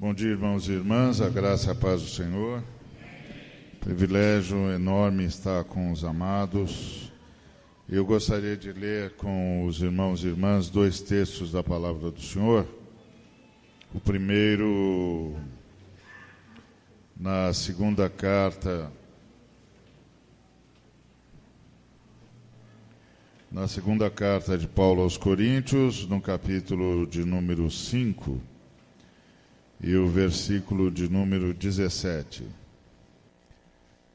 Bom dia, irmãos e irmãs, a graça e a paz do Senhor. Privilégio enorme estar com os amados. Eu gostaria de ler com os irmãos e irmãs dois textos da palavra do Senhor. O primeiro, na segunda carta de Paulo aos Coríntios, no capítulo de número 5, e o versículo de número 17.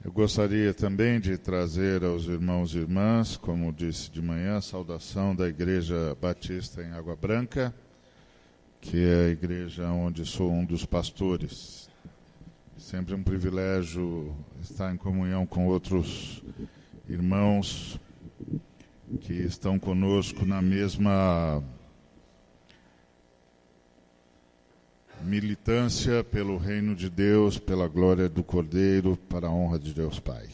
Eu gostaria também de trazer aos irmãos e irmãs, como disse de manhã, a saudação da Igreja Batista em Água Branca, que é a igreja onde sou um dos pastores. Sempre um privilégio estar em comunhão com outros irmãos que estão conosco na mesma militância pelo reino de Deus, pela glória do Cordeiro, para a honra de Deus Pai.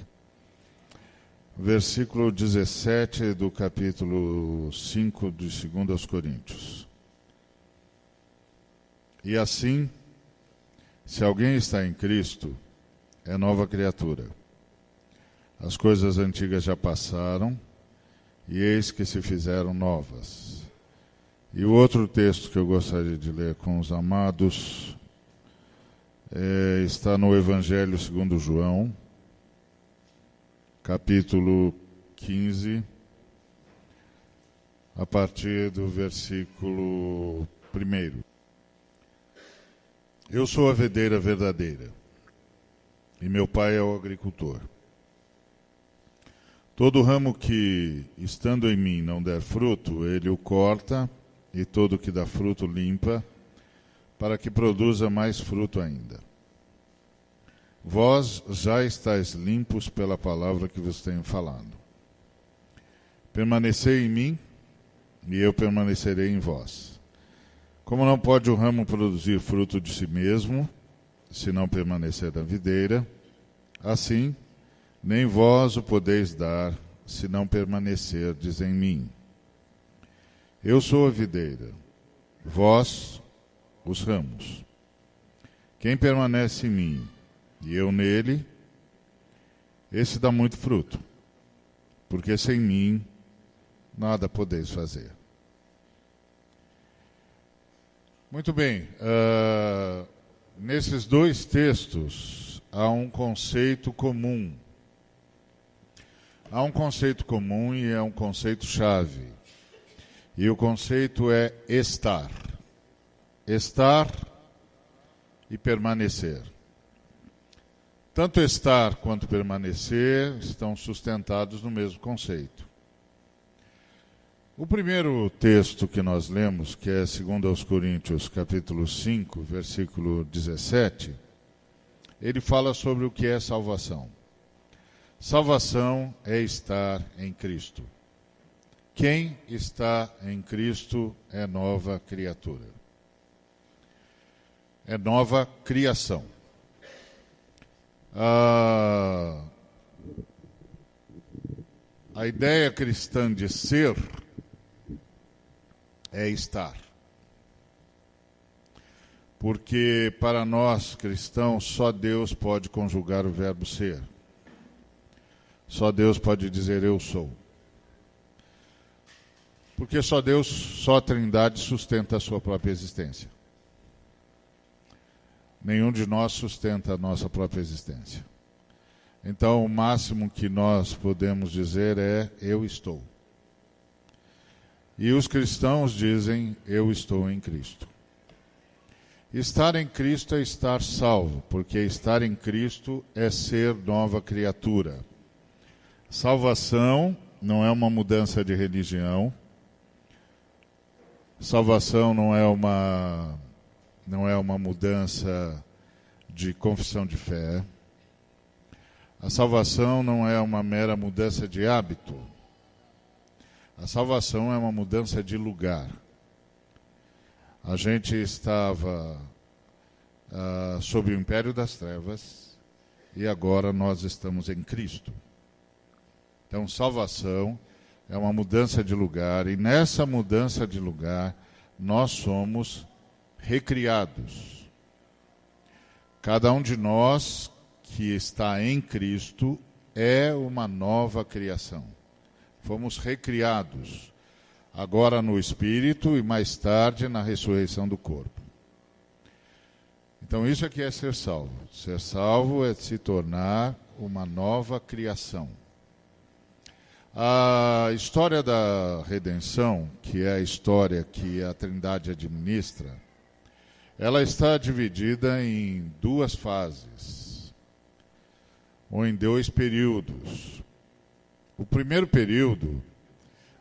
Versículo 17 do capítulo 5 de 2 aos Coríntios. E assim, se alguém está em Cristo, é nova criatura. As coisas antigas já passaram, e eis que se fizeram novas. E o outro texto que eu gostaria de ler com os amados está no Evangelho segundo João, capítulo 15, a partir do versículo 1. Eu sou a videira verdadeira, e meu pai é o agricultor. Todo ramo que, estando em mim, não der fruto, ele o corta, e todo que dá fruto limpa, para que produza mais fruto ainda. Vós já estáis limpos pela palavra que vos tenho falado. Permanecei em mim, e eu permanecerei em vós. Como não pode o ramo produzir fruto de si mesmo, se não permanecer na videira, assim, nem vós o podeis dar, se não permanecerdes em mim. Eu sou a videira, vós os ramos. Quem permanece em mim e eu nele, esse dá muito fruto, porque sem mim nada podeis fazer. Muito bem, nesses dois textos há um conceito comum. Há um conceito comum e é um conceito-chave. E o conceito é estar. Estar e permanecer. Tanto estar quanto permanecer estão sustentados no mesmo conceito. O primeiro texto que nós lemos, que é 2 aos Coríntios, capítulo 5, versículo 17, ele fala sobre o que é salvação. Salvação é estar em Cristo. Quem está em Cristo é nova criatura. É nova criação. A ideia cristã de ser é estar. Porque para nós cristãos só Deus pode conjugar o verbo ser. Só Deus pode dizer eu sou. Porque só Deus, só a Trindade sustenta a sua própria existência. Nenhum de nós sustenta a nossa própria existência. Então, o máximo que nós podemos dizer é eu estou. E os cristãos dizem eu estou em Cristo. Estar em Cristo é estar salvo, porque estar em Cristo é ser nova criatura. Salvação não é uma mudança de religião. Salvação não é uma mudança de confissão de fé. A salvação não é uma mera mudança de hábito. A salvação é uma mudança de lugar. A gente estava sob o império das trevas e agora nós estamos em Cristo. Então, salvação é uma mudança de lugar, e nessa mudança de lugar nós somos recriados. Cada um de nós que está em Cristo é uma nova criação. Fomos recriados, agora no Espírito e mais tarde na ressurreição do corpo. Então isso aqui é ser salvo. Ser salvo é se tornar uma nova criação. A história da redenção, que é a história que a Trindade administra, ela está dividida em duas fases, ou em dois períodos. O primeiro período,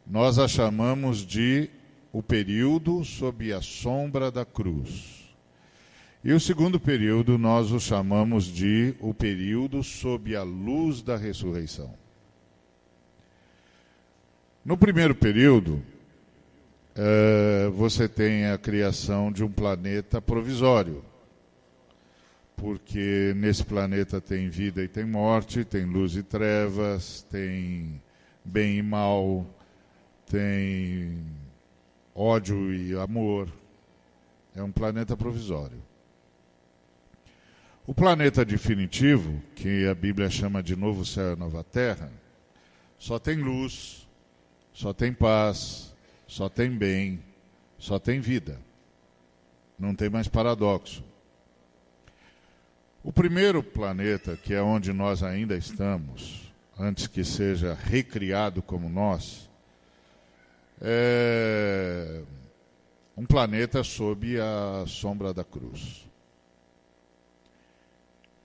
nós a chamamos de o período sob a sombra da cruz. E o segundo período, nós o chamamos de o período sob a luz da ressurreição. No primeiro período, você tem a criação de um planeta provisório, porque nesse planeta tem vida e tem morte, tem luz e trevas, tem bem e mal, tem ódio e amor. É um planeta provisório. O planeta definitivo, que a Bíblia chama de novo céu e nova terra, só tem luz, só tem paz, só tem bem, só tem vida. Não tem mais paradoxo. O primeiro planeta, que é onde nós ainda estamos, antes que seja recriado como nós, é um planeta sob a sombra da cruz.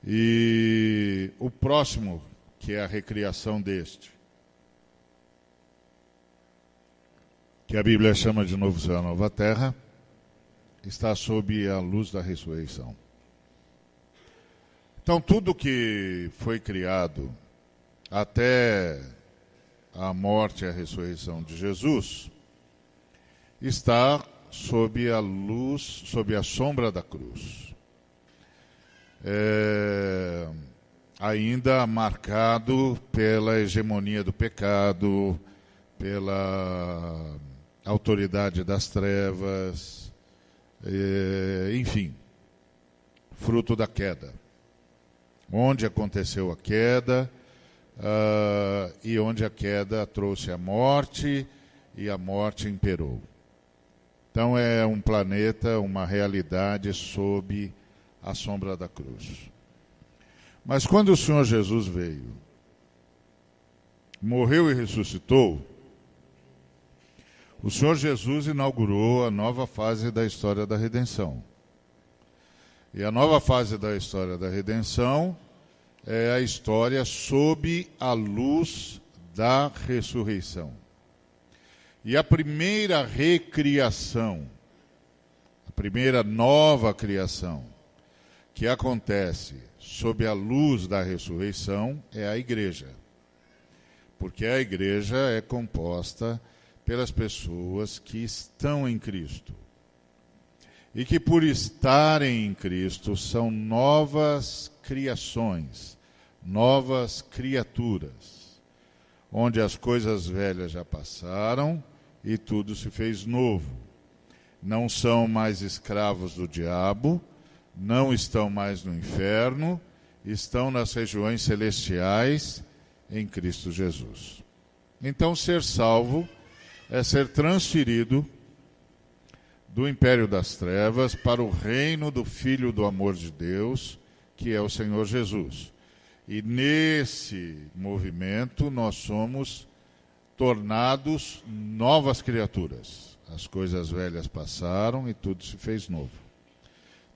E o próximo, que é a recriação deste, que a Bíblia chama de novo céu e nova terra, está sob a luz da ressurreição. Então, tudo que foi criado até a morte e a ressurreição de Jesus está sob a luz, sob a sombra da cruz. Ainda marcado pela hegemonia do pecado, pela autoridade das trevas, enfim, fruto da queda. Onde aconteceu a queda, e onde a queda trouxe a morte, e a morte imperou. Então é um planeta, uma realidade sob a sombra da cruz. Mas quando o Senhor Jesus veio, morreu e ressuscitou, o Senhor Jesus inaugurou a nova fase da história da redenção. E a nova fase da história da redenção é a história sob a luz da ressurreição. E a primeira recriação, a primeira nova criação que acontece sob a luz da ressurreição é a igreja. Porque a igreja é composta pelas pessoas que estão em Cristo. E que por estarem em Cristo são novas criações, novas criaturas, onde as coisas velhas já passaram e tudo se fez novo. Não são mais escravos do diabo, não estão mais no inferno, estão nas regiões celestiais em Cristo Jesus. Então, ser salvo é ser transferido do império das trevas para o reino do Filho do amor de Deus, que é o Senhor Jesus. E nesse movimento nós somos tornados novas criaturas. As coisas velhas passaram e tudo se fez novo.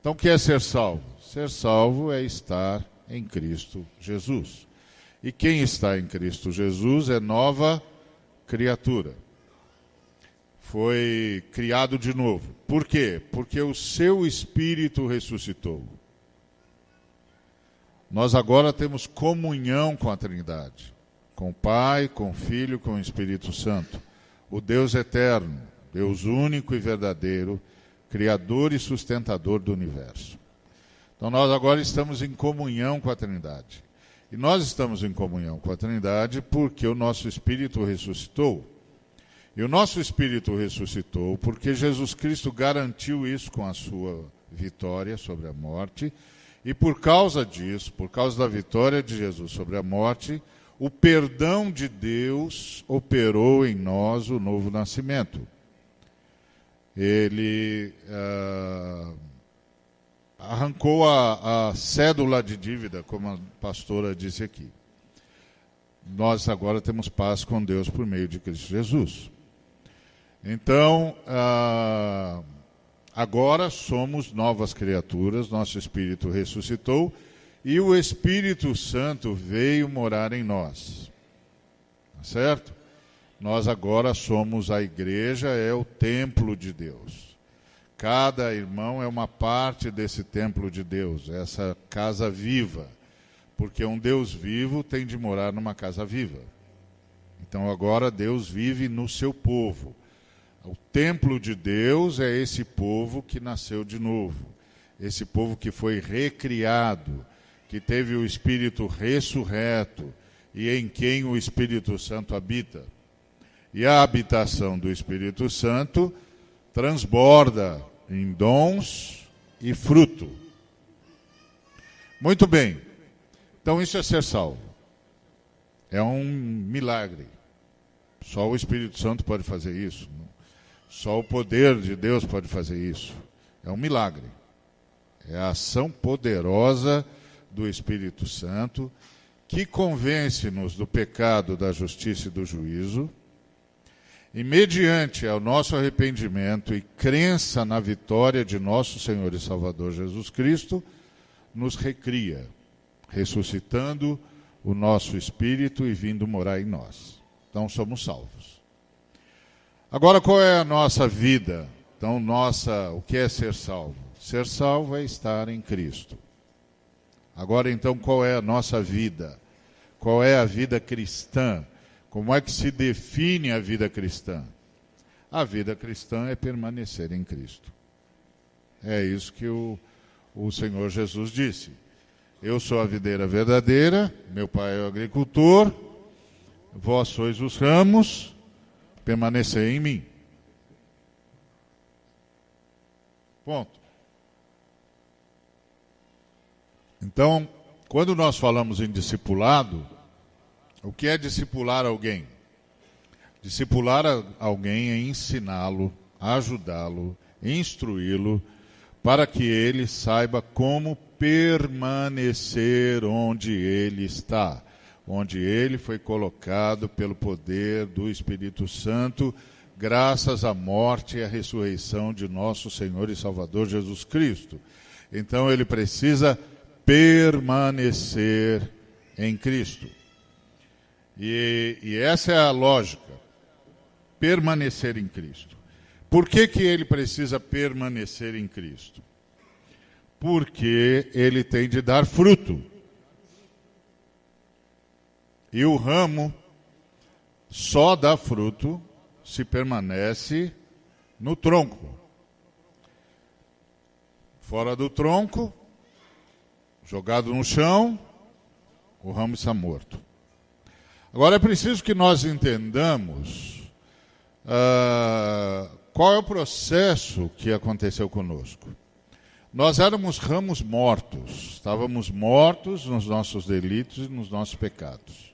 Então, o que é ser salvo? Ser salvo é estar em Cristo Jesus. E quem está em Cristo Jesus é nova criatura. Foi criado de novo. Por quê? Porque o seu Espírito ressuscitou. Nós agora temos comunhão com a Trindade, com o Pai, com o Filho, com o Espírito Santo. O Deus eterno, Deus único e verdadeiro, Criador e sustentador do universo. Então nós agora estamos em comunhão com a Trindade. E nós estamos em comunhão com a Trindade porque o nosso Espírito ressuscitou. E o nosso Espírito ressuscitou porque Jesus Cristo garantiu isso com a sua vitória sobre a morte E por causa disso, por causa da vitória de Jesus sobre a morte, o perdão de Deus operou em nós o novo nascimento. Ele arrancou a cédula de dívida, como a pastora disse aqui. Nós agora temos paz com Deus por meio de Cristo Jesus. Então, agora somos novas criaturas, nosso espírito ressuscitou e o Espírito Santo veio morar em nós. Certo? Nós agora somos a igreja, é o templo de Deus. Cada irmão é uma parte desse templo de Deus, essa casa viva. Porque um Deus vivo tem de morar numa casa viva. Então agora Deus vive no seu povo. O templo de Deus é esse povo que nasceu de novo. Esse povo que foi recriado, que teve o Espírito ressurreto e em quem o Espírito Santo habita. E a habitação do Espírito Santo transborda em dons e fruto. Muito bem. Então isso é ser salvo. É um milagre. Só o Espírito Santo pode fazer isso. Só o poder de Deus pode fazer isso. É um milagre. É a ação poderosa do Espírito Santo que convence-nos do pecado, da justiça e do juízo. E mediante ao nosso arrependimento e crença na vitória de nosso Senhor e Salvador Jesus Cristo, nos recria, ressuscitando o nosso espírito e vindo morar em nós. Então somos salvos. Agora, qual é a nossa vida? Então, o que é ser salvo? Ser salvo é estar em Cristo. Agora, então, qual é a nossa vida? Qual é a vida cristã? Como é que se define a vida cristã? A vida cristã é permanecer em Cristo. É isso que o Senhor Jesus disse. Eu sou a videira verdadeira, meu pai é o agricultor, vós sois os ramos, permanecei em mim. Ponto. Então, quando nós falamos em discipulado, o que é discipular alguém? Discipular alguém é ensiná-lo, ajudá-lo, instruí-lo, para que ele saiba como permanecer onde ele está, onde ele foi colocado pelo poder do Espírito Santo, graças à morte e à ressurreição de nosso Senhor e Salvador Jesus Cristo. Então ele precisa permanecer em Cristo. E essa é a lógica, permanecer em Cristo. Por que ele precisa permanecer em Cristo? Porque ele tem de dar fruto. E o ramo só dá fruto se permanece no tronco. Fora do tronco, jogado no chão, o ramo está morto. Agora é preciso que nós entendamos qual é o processo que aconteceu conosco. Nós éramos ramos mortos, estávamos mortos nos nossos delitos e nos nossos pecados.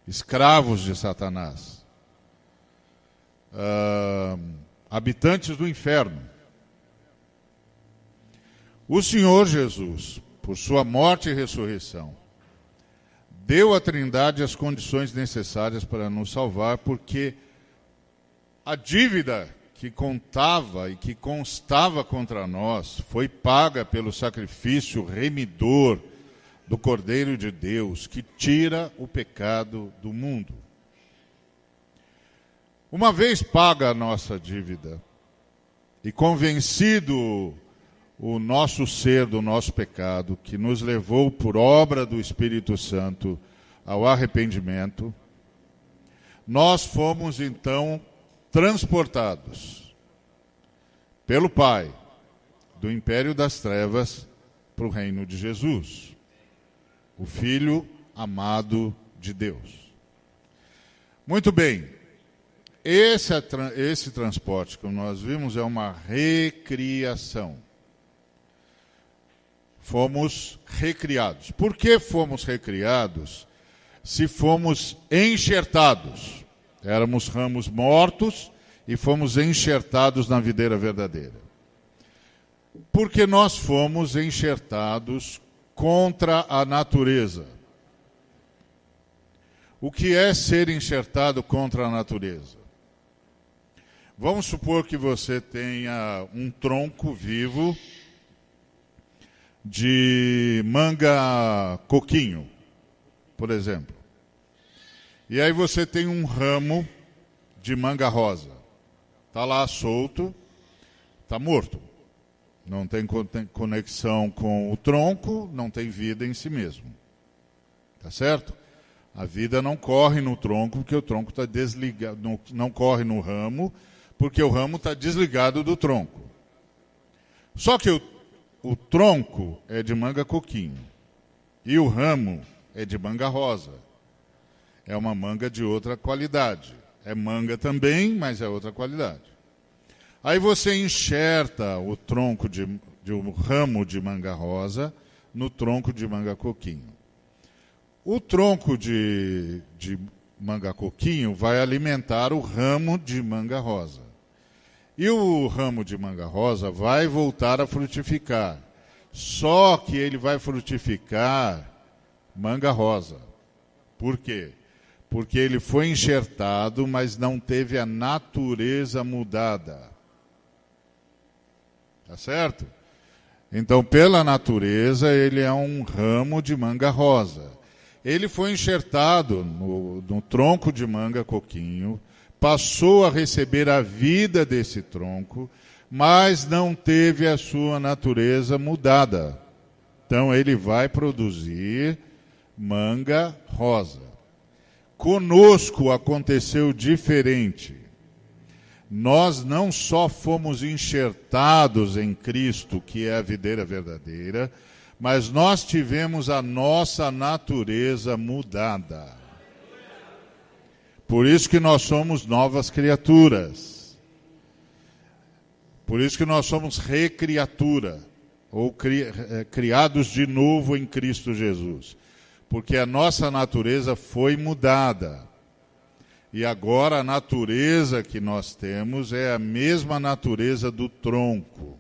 Escravos de Satanás. Habitantes do inferno. O Senhor Jesus, por sua morte e ressurreição, deu à Trindade as condições necessárias para nos salvar, porque a dívida que contava e que constava contra nós foi paga pelo sacrifício remidor do Cordeiro de Deus, que tira o pecado do mundo. Uma vez paga a nossa dívida e convencido o nosso ser do nosso pecado, que nos levou por obra do Espírito Santo ao arrependimento, nós fomos então transportados pelo Pai do império das trevas para o reino de Jesus, o Filho amado de Deus. Muito bem, esse transporte que nós vimos é uma recriação. fomos recriados. Por que fomos recriados se fomos enxertados? Éramos ramos mortos e fomos enxertados na videira verdadeira. Porque nós fomos enxertados contra a natureza. O que é ser enxertado contra a natureza? Vamos supor que você tenha um tronco vivo de manga coquinho, por exemplo. E aí você tem um ramo de manga rosa. Está lá solto, está morto. Não tem conexão com o tronco, não tem vida em si mesmo. Tá certo? A vida não corre no tronco, porque o tronco está desligado. Não corre no ramo, porque o ramo está desligado do tronco. Só que o tronco é de manga coquinho. E o ramo é de manga rosa. É uma manga de outra qualidade. É manga também, mas é outra qualidade. Aí você enxerta o tronco de um ramo de manga rosa no tronco de manga coquinho. O tronco de manga coquinho vai alimentar o ramo de manga rosa. E o ramo de manga rosa vai voltar a frutificar. Só que ele vai frutificar manga rosa. Por quê? Porque ele foi enxertado, mas não teve a natureza mudada. Tá certo? Então, pela natureza, ele é um ramo de manga rosa. Ele foi enxertado no tronco de manga coquinho, passou a receber a vida desse tronco, mas não teve a sua natureza mudada. Então, ele vai produzir manga rosa. Conosco aconteceu diferente. Nós não só fomos enxertados em Cristo, que é a videira verdadeira, mas nós tivemos a nossa natureza mudada. Por isso que nós somos novas criaturas. Por isso que nós somos recriatura, ou criados de novo em Cristo Jesus. Porque a nossa natureza foi mudada. E agora a natureza que nós temos é a mesma natureza do tronco,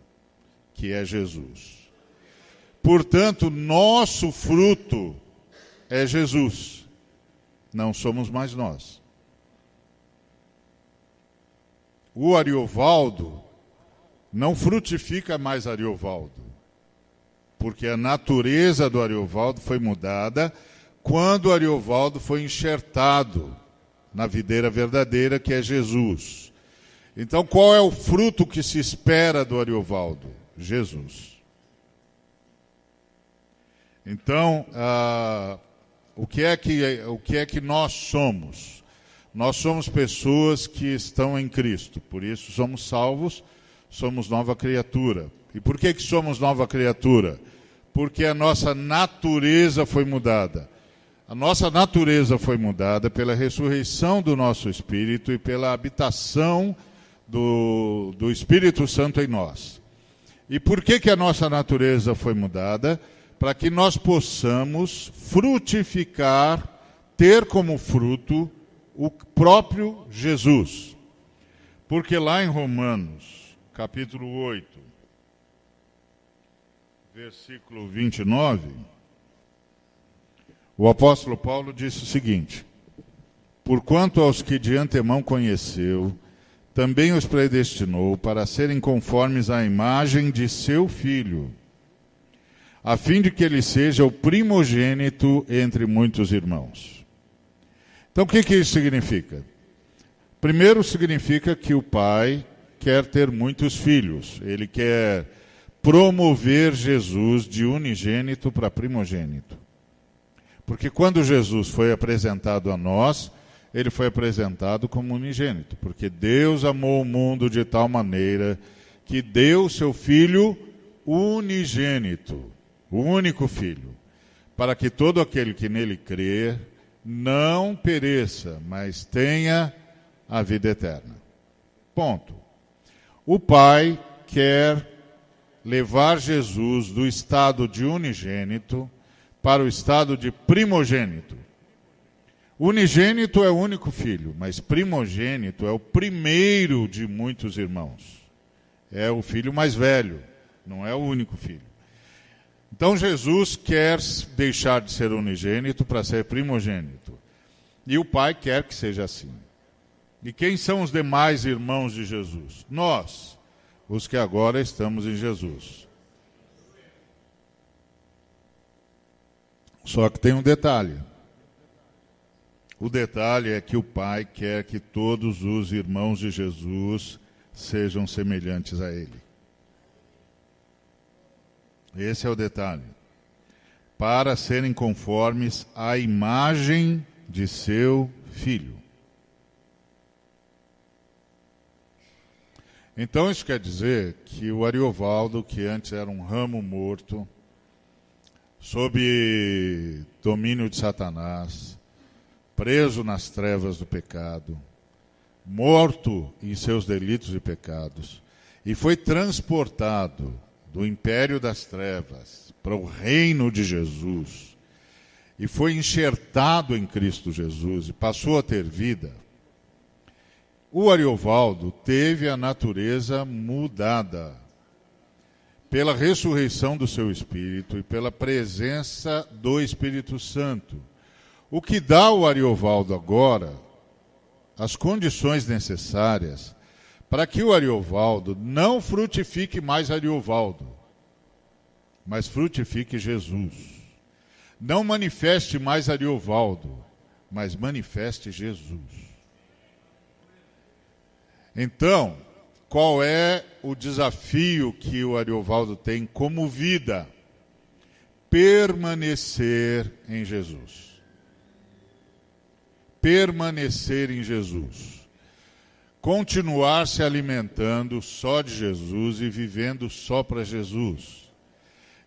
que é Jesus. Portanto, nosso fruto é Jesus. Não somos mais nós. O Ariovaldo não frutifica mais Ariovaldo, porque a natureza do Ariovaldo foi mudada quando o Ariovaldo foi enxertado na videira verdadeira, que é Jesus. Então, qual é o fruto que se espera do Ariovaldo? Jesus. Então, o que é que nós somos? Nós somos pessoas que estão em Cristo, por isso somos salvos, somos nova criatura. E por que somos nova criatura? Porque a nossa natureza foi mudada. A nossa natureza foi mudada pela ressurreição do nosso espírito e pela habitação do Espírito Santo em nós. E por que a nossa natureza foi mudada? Para que nós possamos frutificar, ter como fruto o próprio Jesus. Porque lá em Romanos, capítulo 8, versículo 29, o apóstolo Paulo disse o seguinte: porquanto aos que de antemão conheceu, também os predestinou para serem conformes à imagem de seu Filho, a fim de que ele seja o primogênito entre muitos irmãos. Então, o que isso significa? Primeiro, significa que o pai quer ter muitos filhos. Ele quer promover Jesus de unigênito para primogênito. Porque quando Jesus foi apresentado a nós, ele foi apresentado como unigênito. Porque Deus amou o mundo de tal maneira que deu seu Filho unigênito, o único Filho, para que todo aquele que nele crer não pereça, mas tenha a vida eterna. Ponto. O Pai quer levar Jesus do estado de unigênito para o estado de primogênito. Unigênito é o único filho, mas primogênito é o primeiro de muitos irmãos. É o filho mais velho, não é o único filho. Então Jesus quer deixar de ser unigênito para ser primogênito. E o Pai quer que seja assim. E quem são os demais irmãos de Jesus? Nós, os que agora estamos em Jesus. Só que tem um detalhe. O detalhe é que o Pai quer que todos os irmãos de Jesus sejam semelhantes a Ele. Esse é o detalhe. Para serem conformes à imagem de seu Filho. Então isso quer dizer que o Ariovaldo, que antes era um ramo morto, sob domínio de Satanás, preso nas trevas do pecado, morto em seus delitos e pecados, e foi transportado do império das trevas para o reino de Jesus, e foi enxertado em Cristo Jesus e passou a ter vida, o Ariovaldo teve a natureza mudada pela ressurreição do seu espírito e pela presença do Espírito Santo. O que dá ao Ariovaldo agora as condições necessárias para que o Ariovaldo não frutifique mais Ariovaldo, mas frutifique Jesus. Não manifeste mais Ariovaldo, mas manifeste Jesus. Então, qual é o desafio que o Ariovaldo tem como vida? Permanecer em Jesus. Permanecer em Jesus. Continuar se alimentando só de Jesus e vivendo só para Jesus.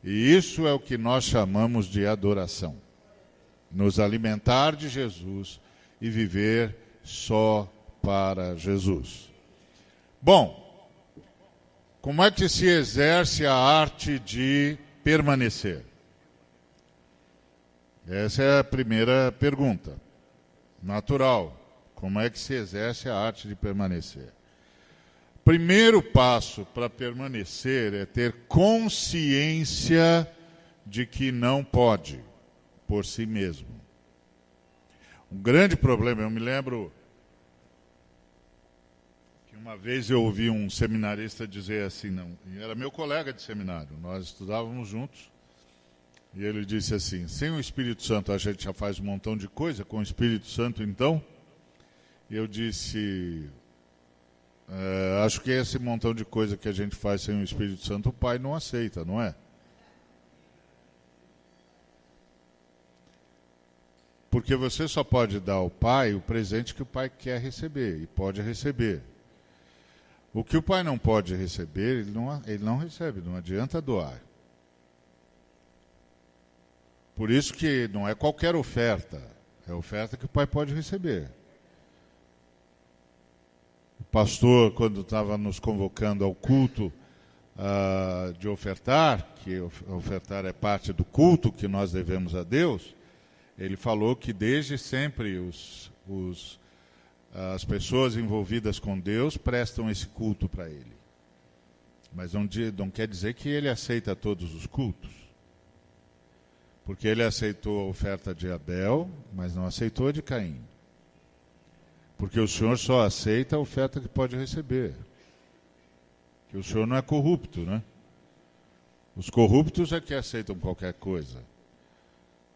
E isso é o que nós chamamos de adoração. Nos alimentar de Jesus e viver só para Jesus. Bom, como é que se exerce a arte de permanecer? Essa é a primeira pergunta. Natural. Como é que se exerce a arte de permanecer? Primeiro passo para permanecer é ter consciência de que não pode por si mesmo. Um grande problema, eu me lembro que uma vez eu ouvi um seminarista dizer assim, não, era meu colega de seminário, nós estudávamos juntos, e ele disse assim, sem o Espírito Santo a gente já faz um montão de coisa, com o Espírito Santo então? E eu disse, acho que esse montão de coisa que a gente faz sem o Espírito Santo, o Pai não aceita, não é? Porque você só pode dar ao Pai o presente que o Pai quer receber, e pode receber. O que o Pai não pode receber, ele não recebe, não adianta doar. Por isso que não é qualquer oferta, é a oferta que o Pai pode receber. O pastor, quando estava nos convocando ao culto de ofertar, que ofertar é parte do culto que nós devemos a Deus, ele falou que desde sempre as pessoas envolvidas com Deus prestam esse culto para Ele. Mas não quer dizer que Ele aceita todos os cultos. Porque Ele aceitou a oferta de Abel, mas não aceitou a de Caim. Porque o Senhor só aceita a oferta que pode receber. Que o Senhor não é corrupto, né? Os corruptos é que aceitam qualquer coisa.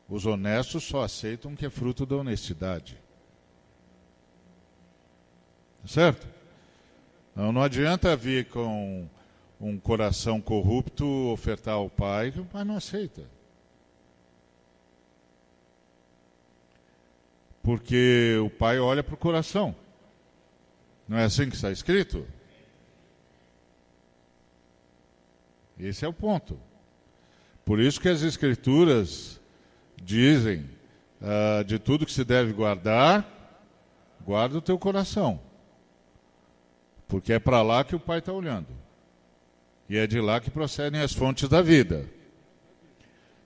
Os honestos só aceitam o que é fruto da honestidade. Certo? Não adianta vir com um coração corrupto ofertar ao Pai, que o Pai não aceita. Porque o Pai olha para o coração. Não é assim que está escrito? Esse é o ponto. Por isso que as Escrituras dizem, de tudo que se deve guardar, guarda o teu coração. Porque é para lá que o Pai está olhando. E é de lá que procedem as fontes da vida.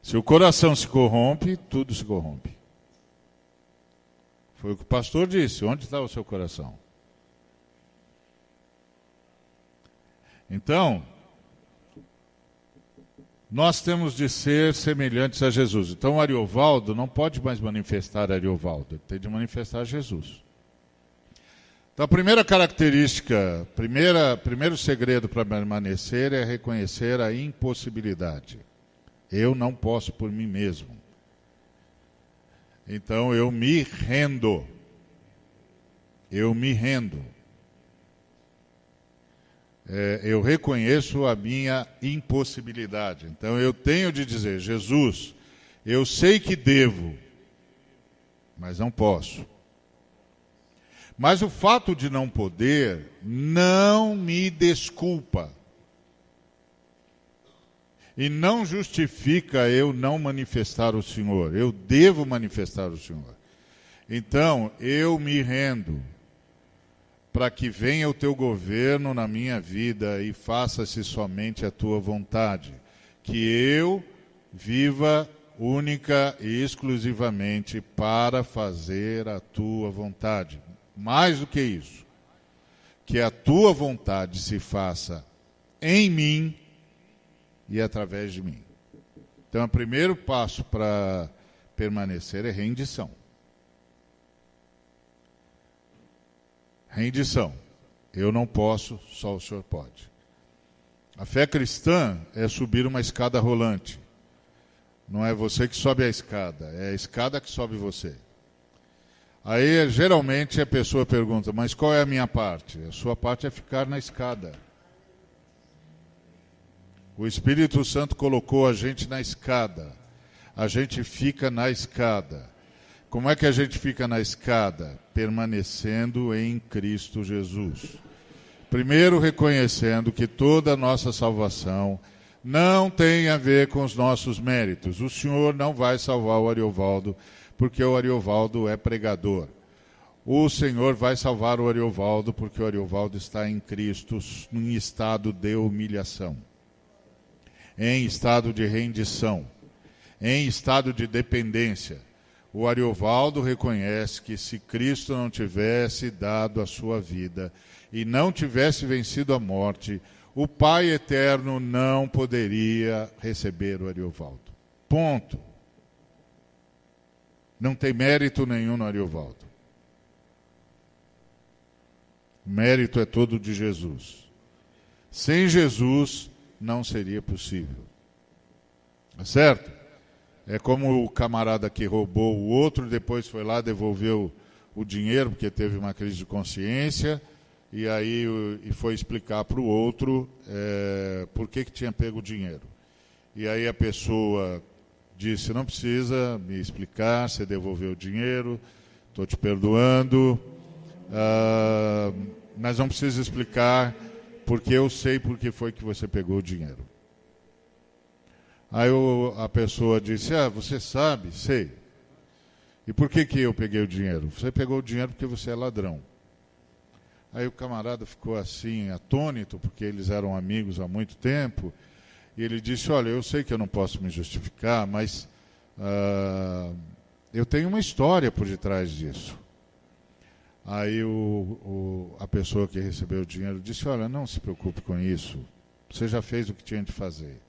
Se o coração se corrompe, tudo se corrompe. Foi o que o pastor disse. Onde está o seu coração? Então, nós temos de ser semelhantes a Jesus. Então, o Ariovaldo não pode mais manifestar Ariovaldo. Ele tem de manifestar Jesus. Então, a primeira característica, primeiro segredo para permanecer é reconhecer a impossibilidade. Eu não posso por mim mesmo. Então, eu me rendo. Eu me rendo. Eu reconheço a minha impossibilidade. Então, eu tenho de dizer, Jesus, eu sei que devo, mas não posso. Mas o fato de não poder não me desculpa. E não justifica eu não manifestar o Senhor. Eu devo manifestar o Senhor. Então, eu me rendo para que venha o teu governo na minha vida e faça-se somente a tua vontade. Que eu viva única e exclusivamente para fazer a tua vontade. Mais do que isso, que a tua vontade se faça em mim e através de mim. Então, o primeiro passo para permanecer é rendição. Rendição. Eu não posso, só o Senhor pode. A fé cristã é subir uma escada rolante. Não é você que sobe a escada, é a escada que sobe você. Aí, geralmente, a pessoa pergunta, mas qual é a minha parte? A sua parte é ficar na escada. O Espírito Santo colocou a gente na escada. A gente fica na escada. Como é que a gente fica na escada? Permanecendo em Cristo Jesus. Primeiro, reconhecendo que toda a nossa salvação não tem a ver com os nossos méritos. O Senhor não vai salvar o Ariovaldo, porque o Ariovaldo é pregador. O Senhor vai salvar o Ariovaldo, porque o Ariovaldo está em Cristo, em estado de humilhação, em estado de rendição, em estado de dependência. O Ariovaldo reconhece que se Cristo não tivesse dado a sua vida e não tivesse vencido a morte, o Pai Eterno não poderia receber o Ariovaldo. Ponto. Não tem mérito nenhum no Ariovaldo. O mérito é todo de Jesus. Sem Jesus, não seria possível. Tá certo? É como o camarada que roubou o outro, depois foi lá, devolveu o dinheiro, porque teve uma crise de consciência, e aí foi explicar para o outro por que tinha pego o dinheiro. E aí a pessoa disse, não precisa me explicar, você devolveu o dinheiro, estou te perdoando, mas não precisa explicar, porque eu sei por que foi que você pegou o dinheiro. Aí a pessoa disse, você sabe? Sei. E por que eu peguei o dinheiro? Você pegou o dinheiro porque você é ladrão. Aí o camarada ficou assim, atônito, porque eles eram amigos há muito tempo, e ele disse, olha, eu sei que eu não posso me justificar, mas eu tenho uma história por detrás disso. Aí a pessoa que recebeu o dinheiro disse, olha, não se preocupe com isso, você já fez o que tinha de fazer.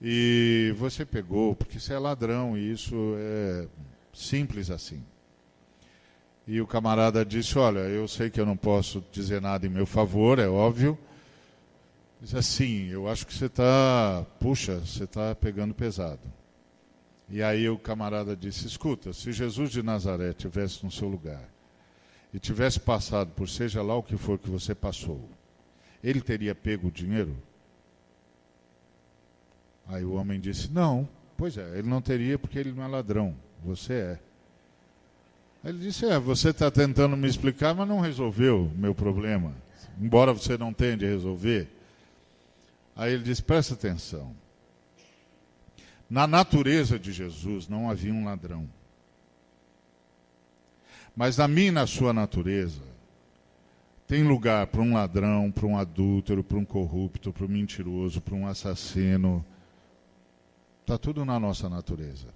E você pegou, porque você é ladrão, e isso é simples assim. E o camarada disse, olha, eu sei que eu não posso dizer nada em meu favor, é óbvio. Diz assim, eu acho que você está pegando pesado. E aí o camarada disse, escuta, se Jesus de Nazaré estivesse no seu lugar e tivesse passado por seja lá o que for que você passou, ele teria pego o dinheiro? Aí o homem disse, não, pois é, ele não teria porque ele não é ladrão, você é. Aí ele disse, você está tentando me explicar, mas não resolveu o meu problema, embora você não tenha de resolver. Aí ele disse, presta atenção, na natureza de Jesus não havia um ladrão, mas na minha e na sua natureza Tem lugar para um ladrão, para um adúltero, para um corrupto, para um mentiroso, para um assassino. Está tudo na nossa natureza.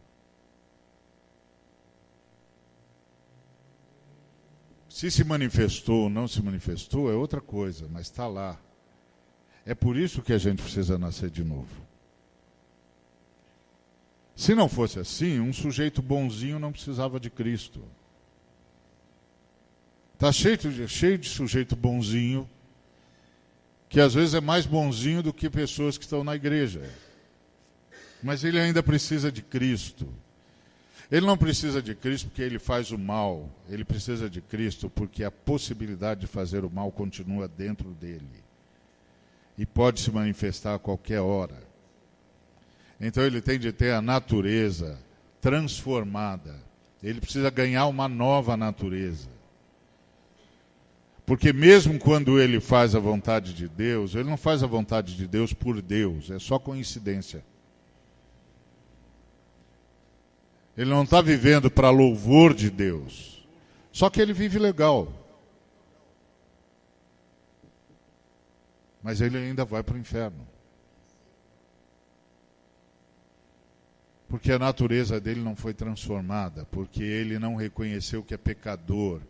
Se manifestou ou não se manifestou é outra coisa, mas está lá. É por isso que a gente precisa nascer de novo. Se não fosse assim, um sujeito bonzinho não precisava de Cristo. Está cheio de sujeito bonzinho, que às vezes é mais bonzinho do que pessoas que estão na igreja. Mas ele ainda precisa de Cristo. Ele não precisa de Cristo porque ele faz o mal. Ele precisa de Cristo porque a possibilidade de fazer o mal continua dentro dele. E pode se manifestar a qualquer hora. Então ele tem de ter a natureza transformada. Ele precisa ganhar uma nova natureza. Porque mesmo quando ele faz a vontade de Deus, ele não faz a vontade de Deus por Deus, é só coincidência. Ele não está vivendo para louvor de Deus. Só que ele vive legal. Mas ele ainda vai para o inferno. Porque a natureza dele não foi transformada. Porque ele não reconheceu que é pecador.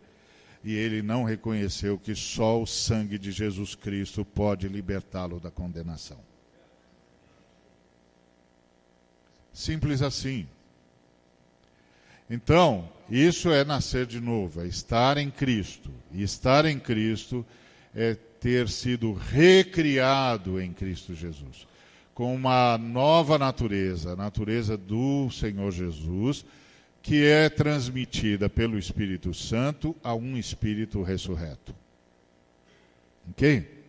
E ele não reconheceu que só o sangue de Jesus Cristo pode libertá-lo da condenação. Simples assim. Então, isso é nascer de novo, é estar em Cristo. E estar em Cristo é ter sido recriado em Cristo Jesus. Com uma nova natureza, a natureza do Senhor Jesus, que é transmitida pelo Espírito Santo a um Espírito ressurreto. Ok?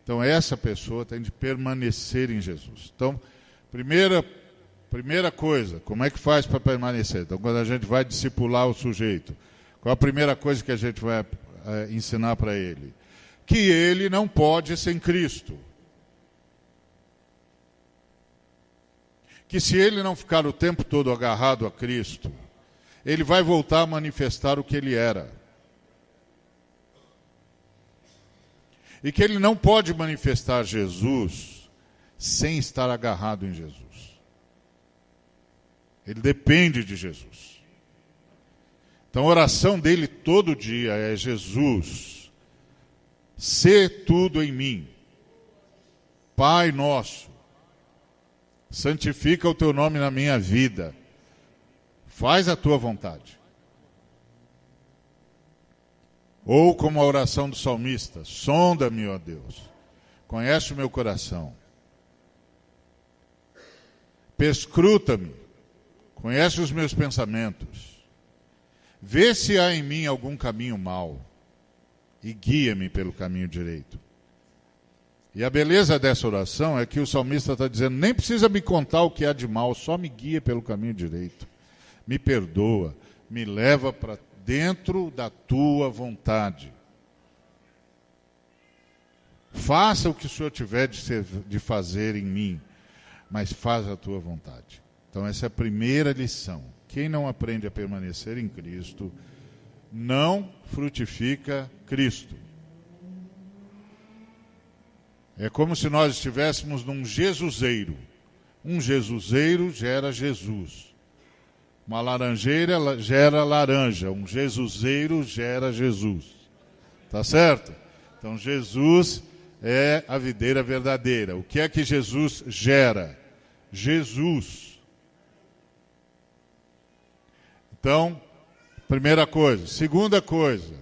Então, essa pessoa tem de permanecer em Jesus. Então, primeira coisa, como é que faz para permanecer? Então, quando a gente vai discipular o sujeito, qual a primeira coisa que a gente vai ensinar para ele? Que ele não pode sem Cristo. Que se ele não ficar o tempo todo agarrado a Cristo, ele vai voltar a manifestar o que ele era. E que ele não pode manifestar Jesus sem estar agarrado em Jesus. Ele depende de Jesus. Então a oração dele todo dia é: Jesus, sê tudo em mim. Pai nosso, santifica o teu nome na minha vida. Faz a tua vontade. Ou como a oração do salmista: sonda-me, ó Deus, conhece o meu coração. Perscruta-me, conhece os meus pensamentos. Vê se há em mim algum caminho mau e guia-me pelo caminho direito. E a beleza dessa oração é que o salmista está dizendo: nem precisa me contar o que há de mal, só me guia pelo caminho direito. Me perdoa, me leva para dentro da tua vontade. Faça o que o Senhor tiver de fazer em mim, mas faz a tua vontade. Então essa é a primeira lição. Quem não aprende a permanecer em Cristo, não frutifica Cristo. É como se nós estivéssemos num jesuseiro. Um jesuseiro gera Jesus. Uma laranjeira gera laranja. Um jesuseiro gera Jesus. Tá certo? Então Jesus é a videira verdadeira. O que é que Jesus gera? Jesus. Então, primeira coisa. Segunda coisa.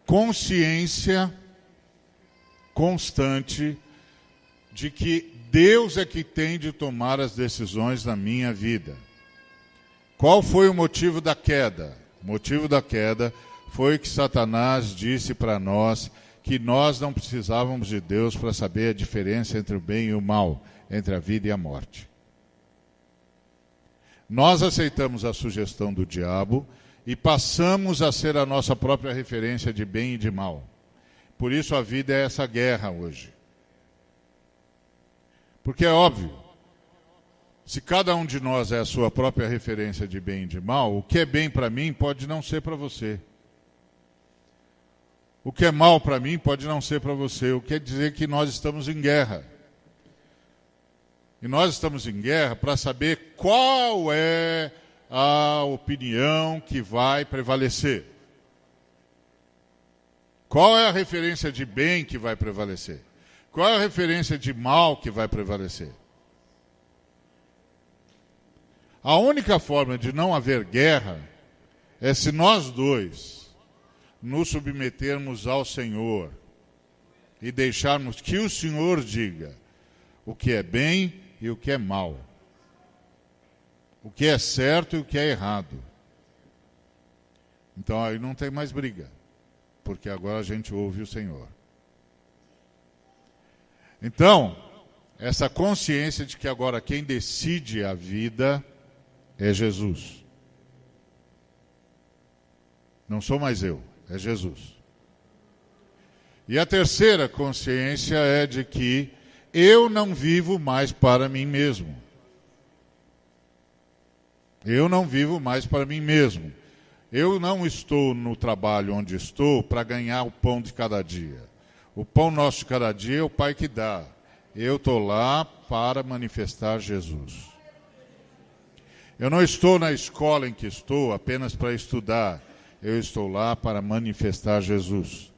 Consciência constante de que Deus é que tem de tomar as decisões na minha vida. Qual foi o motivo da queda? O motivo da queda foi que Satanás disse para nós que nós não precisávamos de Deus para saber a diferença entre o bem e o mal, entre a vida e a morte. Nós aceitamos a sugestão do diabo e passamos a ser a nossa própria referência de bem e de mal. Por isso a vida é essa guerra hoje. Porque é óbvio, Se cada um de nós é a sua própria referência de bem e de mal, o que é bem para mim pode não ser para você. O que é mal para mim pode não ser para você. O que quer dizer que nós estamos em guerra. E nós estamos em guerra para saber qual é a opinião que vai prevalecer. Qual é a referência de bem que vai prevalecer? Qual é a referência de mal que vai prevalecer? A única forma de não haver guerra é se nós dois nos submetermos ao Senhor e deixarmos que o Senhor diga o que é bem e o que é mal, o que é certo e o que é errado. Então aí não tem mais briga, porque agora a gente ouve o Senhor. Então, essa consciência de que agora quem decide a vida é Jesus. Não sou mais eu, é Jesus. E a terceira consciência é de que eu não vivo mais para mim mesmo. Eu não vivo mais para mim mesmo. Eu não estou no trabalho onde estou para ganhar o pão de cada dia. O pão nosso de cada dia é o Pai que dá. Eu estou lá para manifestar Jesus. Eu não estou na escola em que estou apenas para estudar. Eu estou lá para manifestar Jesus.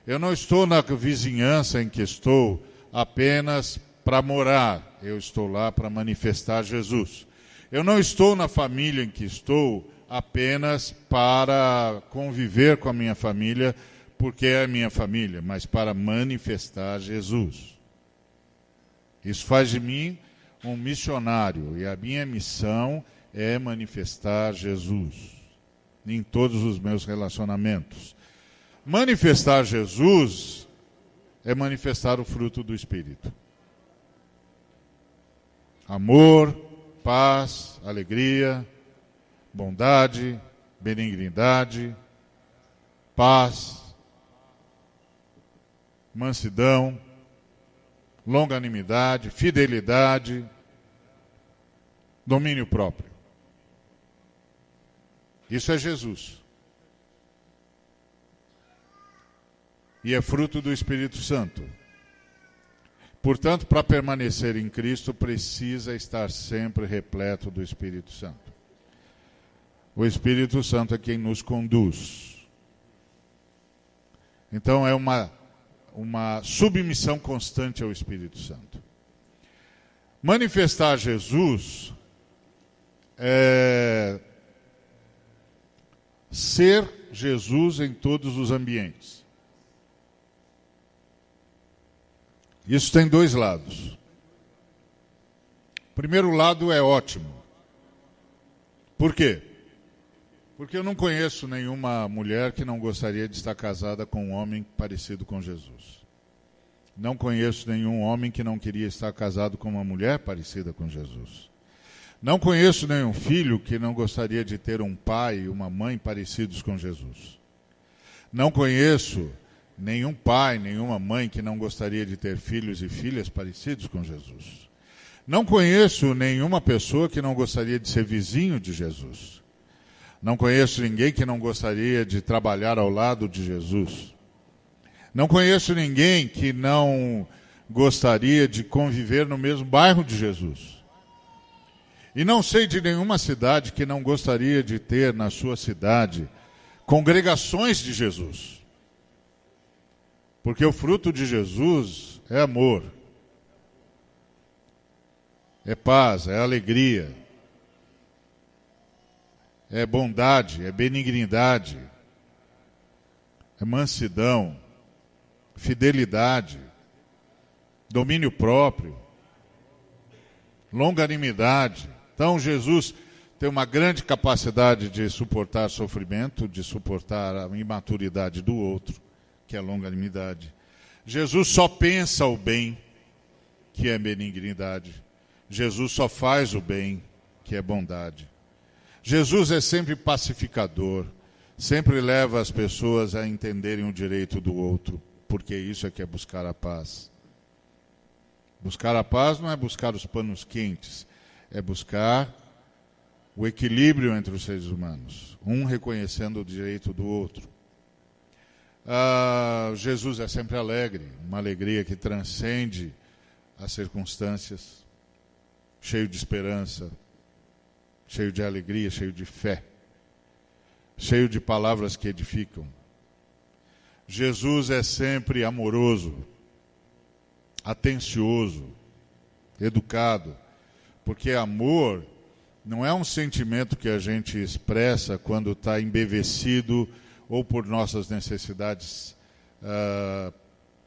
Eu não estou na vizinhança em que estou apenas para morar. Eu estou lá para manifestar Jesus. Eu não estou na família em que estou apenas para conviver com a minha família, porque é a minha família, mas para manifestar Jesus. Isso faz de mim um missionário, e a minha missão é manifestar Jesus em todos os meus relacionamentos. Manifestar Jesus é manifestar o fruto do Espírito. Amor, paz, alegria, bondade, benignidade, paz, mansidão, longanimidade, fidelidade, domínio próprio. Isso é Jesus. E é fruto do Espírito Santo. Portanto, para permanecer em Cristo, precisa estar sempre repleto do Espírito Santo. O Espírito Santo é quem nos conduz. Então, é uma submissão constante ao Espírito Santo. Manifestar Jesus é ser Jesus em todos os ambientes. Isso tem dois lados. O primeiro lado é ótimo. Por quê? Porque eu não conheço nenhuma mulher que não gostaria de estar casada com um homem parecido com Jesus. Não conheço nenhum homem que não queria estar casado com uma mulher parecida com Jesus. Não conheço nenhum filho que não gostaria de ter um pai e uma mãe parecidos com Jesus. Não conheço nenhum pai, nenhuma mãe que não gostaria de ter filhos e filhas parecidos com Jesus. Não conheço nenhuma pessoa que não gostaria de ser vizinho de Jesus. Não conheço ninguém que não gostaria de trabalhar ao lado de Jesus. Não conheço ninguém que não gostaria de conviver no mesmo bairro de Jesus. E não sei de nenhuma cidade que não gostaria de ter na sua cidade congregações de Jesus. Porque o fruto de Jesus é amor, é paz, é alegria, é bondade, é benignidade, é mansidão, fidelidade, domínio próprio, longanimidade. Então Jesus tem uma grande capacidade de suportar sofrimento, de suportar a imaturidade do outro, que é longanimidade. Jesus só pensa o bem, que é benignidade. Jesus só faz o bem, que é bondade. Jesus é sempre pacificador, sempre leva as pessoas a entenderem o direito do outro, porque isso é que é buscar a paz. Buscar a paz não é buscar os panos quentes, é buscar o equilíbrio entre os seres humanos, um reconhecendo o direito do outro. Jesus é sempre alegre, uma alegria que transcende as circunstâncias, cheio de esperança, cheio de alegria, cheio de fé, cheio de palavras que edificam. Jesus é sempre amoroso, atencioso, educado, porque amor não é um sentimento que a gente expressa quando está embevecido ou por nossas necessidades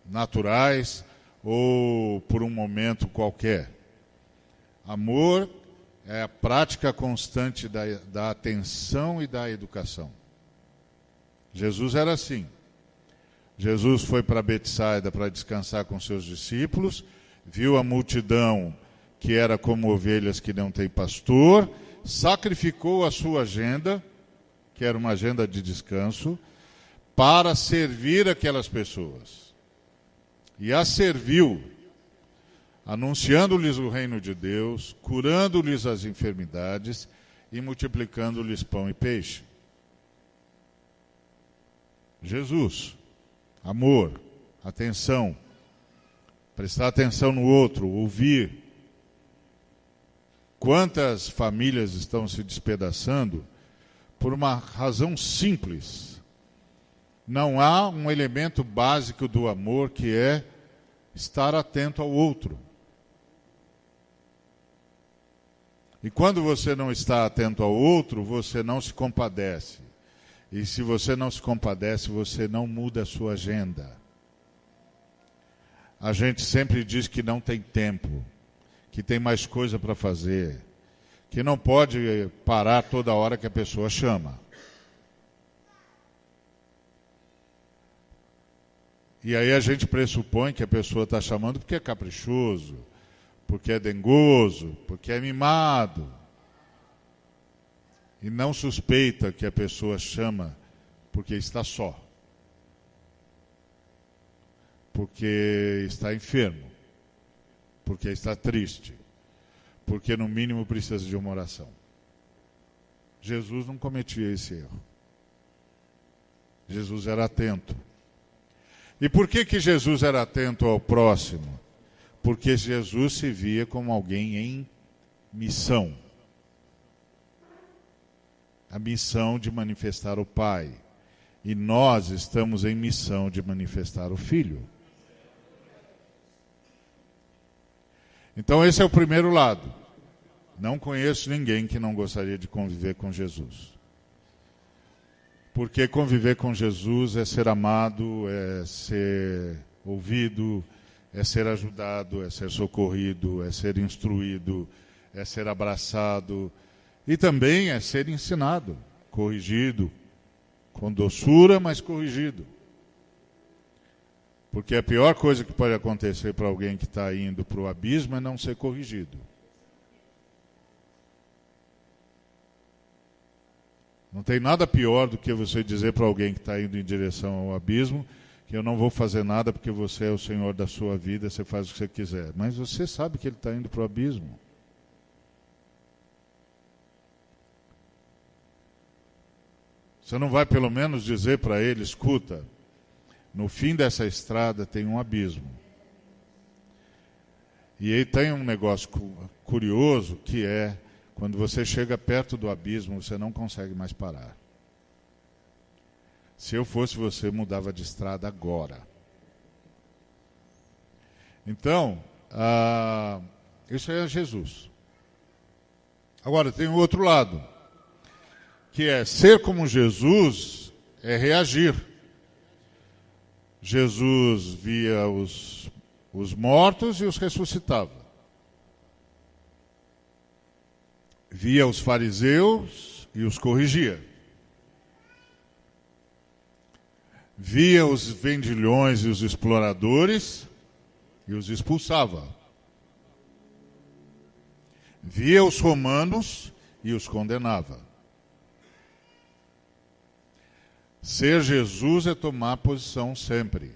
naturais ou por um momento qualquer. Amor é a prática constante da atenção e da educação. Jesus era assim. Jesus foi para Betsaida para descansar com seus discípulos, viu a multidão que era como ovelhas que não têm pastor, sacrificou a sua agenda, que era uma agenda de descanso, para servir aquelas pessoas. E as serviu, anunciando-lhes o reino de Deus, curando-lhes as enfermidades e multiplicando-lhes pão e peixe. Jesus, amor, atenção, prestar atenção no outro, ouvir. Quantas famílias estão se despedaçando por uma razão simples? Não há um elemento básico do amor que é estar atento ao outro. E quando você não está atento ao outro, você não se compadece. E se você não se compadece, você não muda a sua agenda. A gente sempre diz que não tem tempo, que tem mais coisa para fazer, que não pode parar toda hora que a pessoa chama. E aí a gente pressupõe que a pessoa está chamando porque é caprichoso, porque é dengoso, porque é mimado. E não suspeita que a pessoa chama porque está só, porque está enfermo, porque está triste, porque no mínimo precisa de uma oração. Jesus não cometia esse erro. Jesus era atento. E por que Jesus era atento ao próximo? Porque Jesus se via como alguém em missão. A missão de manifestar o Pai. E nós estamos em missão de manifestar o Filho. Então esse é o primeiro lado. Não conheço ninguém que não gostaria de conviver com Jesus. Porque conviver com Jesus é ser amado, é ser ouvido, é ser ajudado, é ser socorrido, é ser instruído, é ser abraçado e também é ser ensinado, corrigido, com doçura, mas corrigido. Porque a pior coisa que pode acontecer para alguém que está indo para o abismo é não ser corrigido. Não tem nada pior do que você dizer para alguém que está indo em direção ao abismo que eu não vou fazer nada porque você é o Senhor da sua vida, você faz o que você quiser. Mas você sabe que ele está indo para o abismo. Você não vai pelo menos dizer para ele, escuta, no fim dessa estrada tem um abismo. E aí tem um negócio curioso que é, quando você chega perto do abismo, você não consegue mais parar. Se eu fosse você, mudava de estrada agora. Então, isso é Jesus. Agora, tem o outro lado, que é ser como Jesus, é reagir. Jesus via os mortos e os ressuscitava. Via os fariseus e os corrigia. Via os vendilhões e os exploradores e os expulsava. Via os romanos e os condenava. Ser Jesus é tomar posição sempre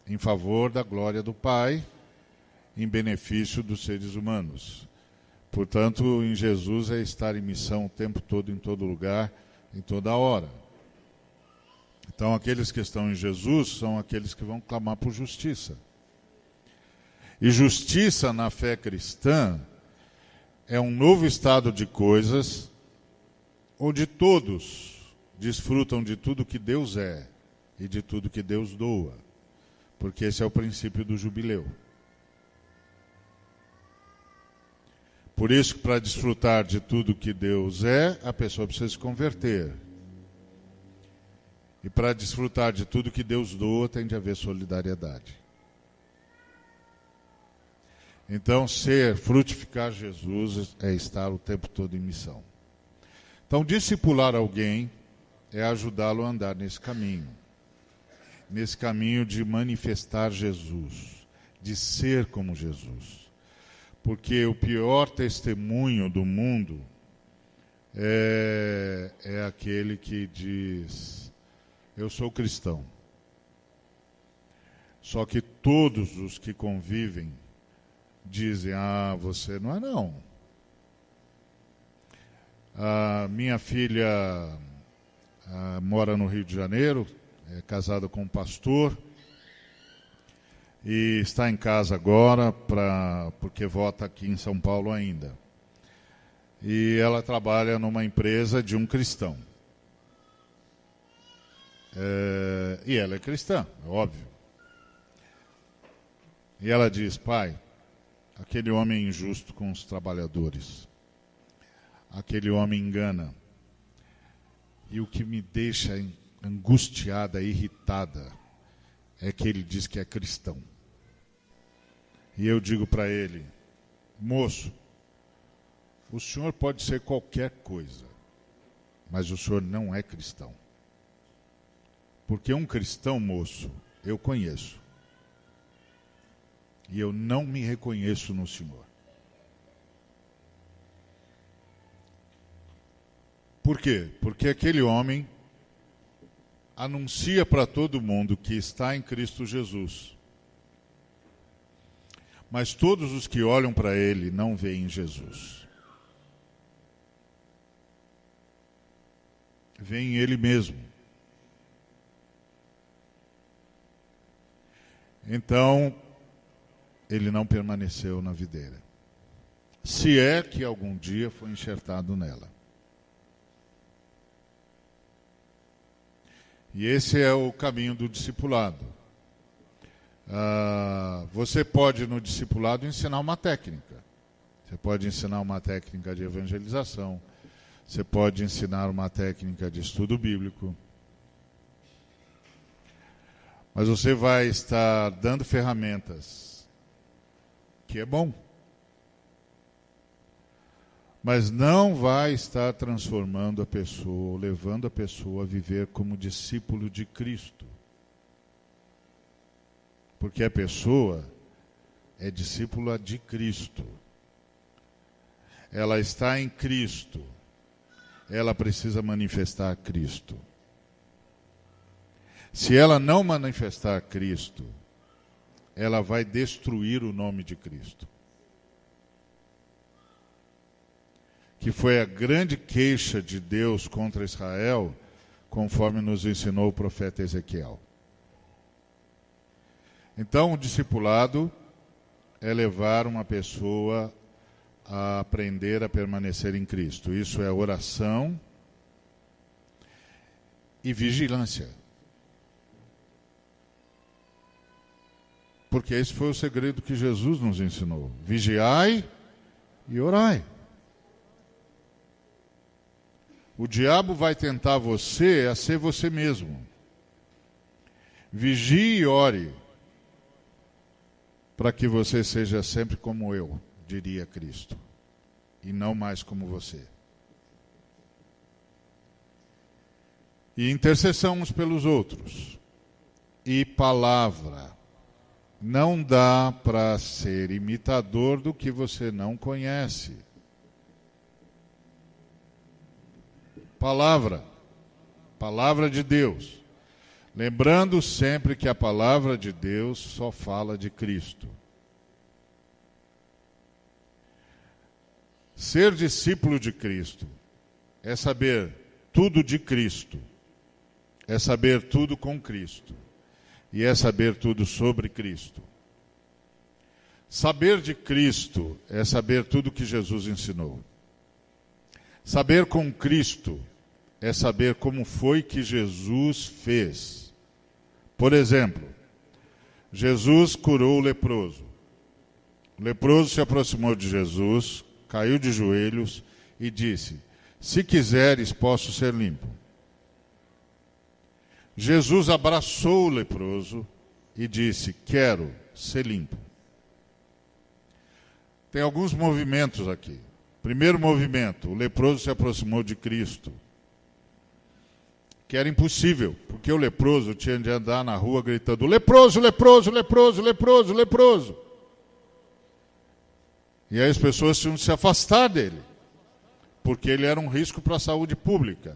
em favor da glória do Pai, em benefício dos seres humanos. Portanto, em Jesus é estar em missão o tempo todo, em todo lugar, em toda hora. Então, aqueles que estão em Jesus são aqueles que vão clamar por justiça. E justiça na fé cristã é um novo estado de coisas onde todos desfrutam de tudo que Deus é e de tudo que Deus doa, porque esse é o princípio do jubileu. Por isso que para desfrutar de tudo que Deus é, a pessoa precisa se converter. E para desfrutar de tudo que Deus doa, tem de haver solidariedade. Então, frutificar Jesus é estar o tempo todo em missão. Então, discipular alguém é ajudá-lo a andar nesse caminho de manifestar Jesus, de ser como Jesus. Porque o pior testemunho do mundo é aquele que diz: eu sou cristão. Só que todos os que convivem dizem: você não é não. A minha filha mora no Rio de Janeiro, é casada com um pastor e está em casa agora porque vota aqui em São Paulo ainda. E ela trabalha numa empresa de um cristão. E ela é cristã, é óbvio. E ela diz: pai, aquele homem é injusto com os trabalhadores. Aquele homem engana. E o que me deixa angustiada, irritada, é que ele diz que é cristão. E eu digo para ele: moço, o senhor pode ser qualquer coisa, mas o senhor não é cristão. Porque um cristão, moço, eu conheço. E eu não me reconheço no senhor. Por quê? Porque aquele homem anuncia para todo mundo que está em Cristo Jesus. Mas todos os que olham para ele não veem Jesus. Veem ele mesmo. Então, ele não permaneceu na videira. Se é que algum dia foi enxertado nela. E esse é o caminho do discipulado. Você pode, no discipulado, ensinar uma técnica. Você pode ensinar uma técnica de evangelização. Você pode ensinar uma técnica de estudo bíblico. Mas você vai estar dando ferramentas, que é bom. Mas não vai estar transformando a pessoa, levando a pessoa a viver como discípulo de Cristo. Porque a pessoa é discípula de Cristo. Ela está em Cristo. Ela precisa manifestar Cristo. Se ela não manifestar Cristo, ela vai destruir o nome de Cristo. Que foi a grande queixa de Deus contra Israel, conforme nos ensinou o profeta Ezequiel. Então, o discipulado é levar uma pessoa a aprender a permanecer em Cristo. Isso é oração e vigilância. Porque esse foi o segredo que Jesus nos ensinou. Vigiai e orai. O diabo vai tentar você a ser você mesmo. Vigie e ore, para que você seja sempre como eu, diria Cristo, e não mais como você. E intercessão uns pelos outros. E palavra. Não dá para ser imitador do que você não conhece. Palavra de Deus. Lembrando sempre que a palavra de Deus só fala de Cristo. Ser discípulo de Cristo é saber tudo de Cristo, é saber tudo com Cristo e é saber tudo sobre Cristo. Saber de Cristo é saber tudo que Jesus ensinou. Saber com Cristo é saber como foi que Jesus fez. Por exemplo, Jesus curou o leproso. O leproso se aproximou de Jesus, caiu de joelhos e disse: se quiseres, posso ser limpo. Jesus abraçou o leproso e disse: quero ser limpo. Tem alguns movimentos aqui. Primeiro movimento, o leproso se aproximou de Cristo, que era impossível, porque o leproso tinha de andar na rua gritando: leproso, leproso, leproso, leproso, leproso. E aí as pessoas tinham de se afastar dele, porque ele era um risco para a saúde pública.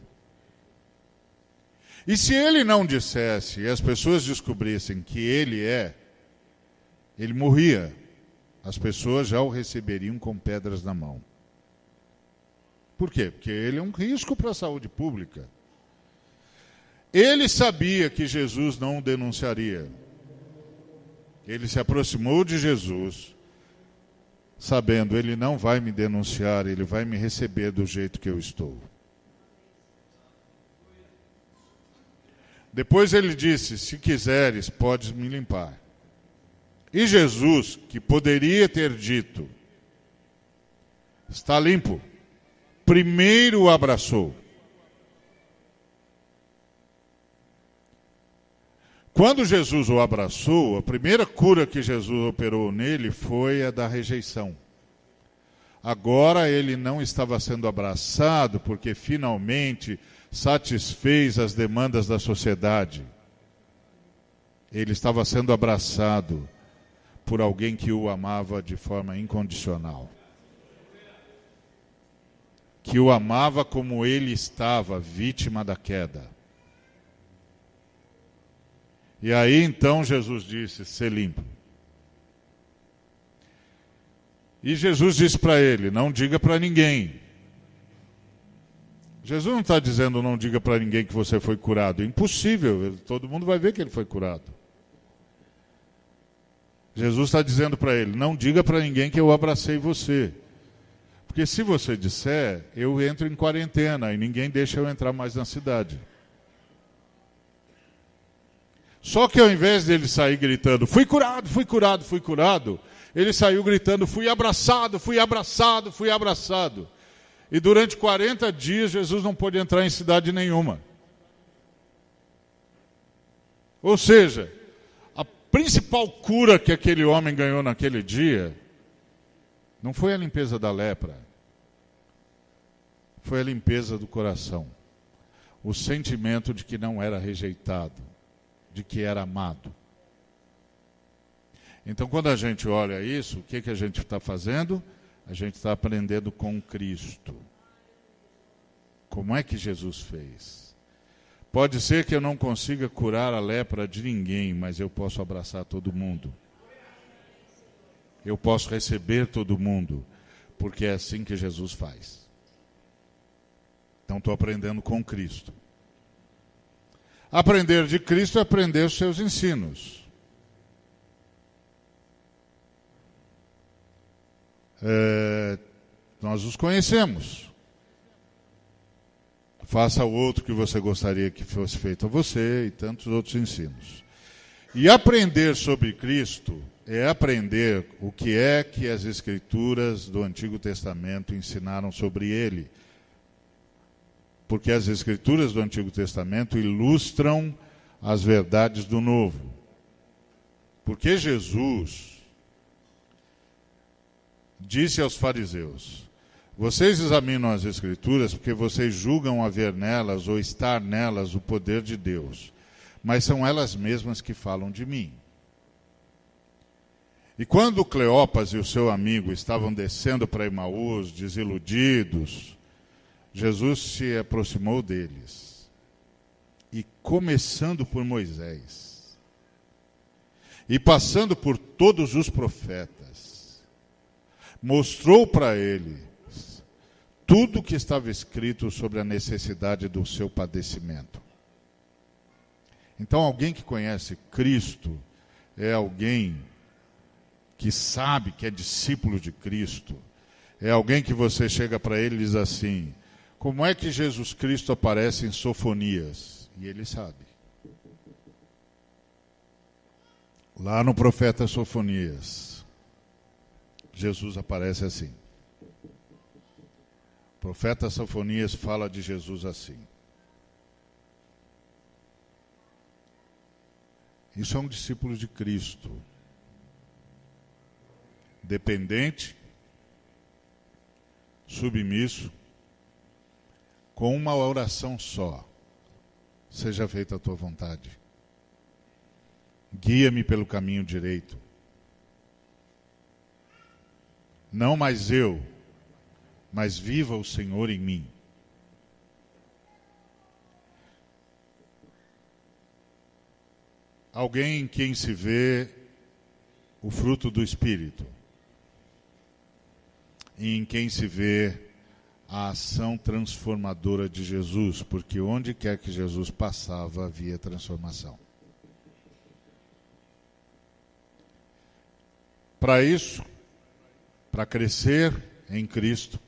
E se ele não dissesse e as pessoas descobrissem que ele morria. As pessoas já o receberiam com pedras na mão. Por quê? Porque ele é um risco para a saúde pública. Ele sabia que Jesus não o denunciaria. Ele se aproximou de Jesus, sabendo: ele não vai me denunciar, ele vai me receber do jeito que eu estou. Depois ele disse: se quiseres, podes me limpar. E Jesus, que poderia ter dito: está limpo, primeiro o abraçou. Quando Jesus o abraçou, a primeira cura que Jesus operou nele foi a da rejeição. Agora ele não estava sendo abraçado porque finalmente satisfez as demandas da sociedade. Ele estava sendo abraçado por alguém que o amava de forma incondicional. Que o amava como ele estava, vítima da queda. E aí então Jesus disse: ser limpo. E Jesus disse para ele: não diga para ninguém. Jesus não está dizendo: não diga para ninguém que você foi curado. É impossível, todo mundo vai ver que ele foi curado. Jesus está dizendo para ele: não diga para ninguém que eu abracei você. Porque se você disser, eu entro em quarentena e ninguém deixa eu entrar mais na cidade. Só que ao invés dele sair gritando: fui curado, fui curado, fui curado, ele saiu gritando: fui abraçado, fui abraçado, fui abraçado. E durante 40 dias Jesus não pôde entrar em cidade nenhuma. Ou seja, a principal cura que aquele homem ganhou naquele dia não foi a limpeza da lepra, foi a limpeza do coração. O sentimento de que não era rejeitado, de que era amado. Então, quando a gente olha isso, o que a gente está fazendo? A gente está aprendendo com Cristo. Como é que Jesus fez? Pode ser que eu não consiga curar a lepra de ninguém, mas eu posso abraçar todo mundo. Eu posso receber todo mundo, porque é assim que Jesus faz. Então, estou aprendendo com Cristo. Aprender de Cristo é aprender os seus ensinos. Nós os conhecemos. Faça o outro que você gostaria que fosse feito a você e tantos outros ensinos. E aprender sobre Cristo é aprender o que é que as Escrituras do Antigo Testamento ensinaram sobre Ele. Porque as Escrituras do Antigo Testamento ilustram as verdades do Novo. Porque Jesus disse aos fariseus: vocês examinam as Escrituras porque vocês julgam haver nelas ou estar nelas o poder de Deus, mas são elas mesmas que falam de mim. E quando Cleopas e o seu amigo estavam descendo para Emaús, desiludidos, Jesus se aproximou deles e, começando por Moisés e passando por todos os profetas, mostrou para eles tudo que estava escrito sobre a necessidade do seu padecimento. Então, alguém que conhece Cristo é alguém que sabe que é discípulo de Cristo. É alguém que você chega para ele e diz assim: como é que Jesus Cristo aparece em Sofonias? E ele sabe. Lá no profeta Sofonias, Jesus aparece assim. O profeta Sofonias fala de Jesus assim. Isso é um discípulo de Cristo, dependente, submisso, com uma oração só: seja feita a tua vontade. Guia-me pelo caminho direito. Não mais eu, mas viva o Senhor em mim. Alguém em quem se vê o fruto do Espírito, e em quem se vê a ação transformadora de Jesus, porque onde quer que Jesus passava havia transformação. Para isso, para crescer em Cristo,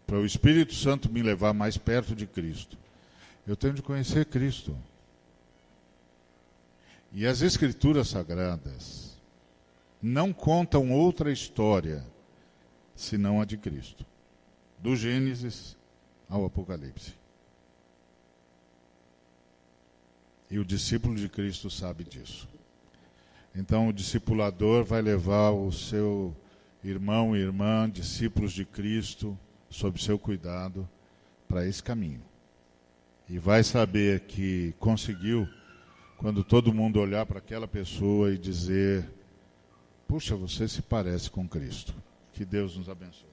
para o Espírito Santo me levar mais perto de Cristo, eu tenho de conhecer Cristo. E as Escrituras Sagradas não contam outra história senão a de Cristo, do Gênesis ao Apocalipse. E o discípulo de Cristo sabe disso. Então o discipulador vai levar o seu irmão e irmã, discípulos de Cristo, sob seu cuidado, para esse caminho. E vai saber que conseguiu quando todo mundo olhar para aquela pessoa e dizer: puxa, você se parece com Cristo. Que Deus nos abençoe.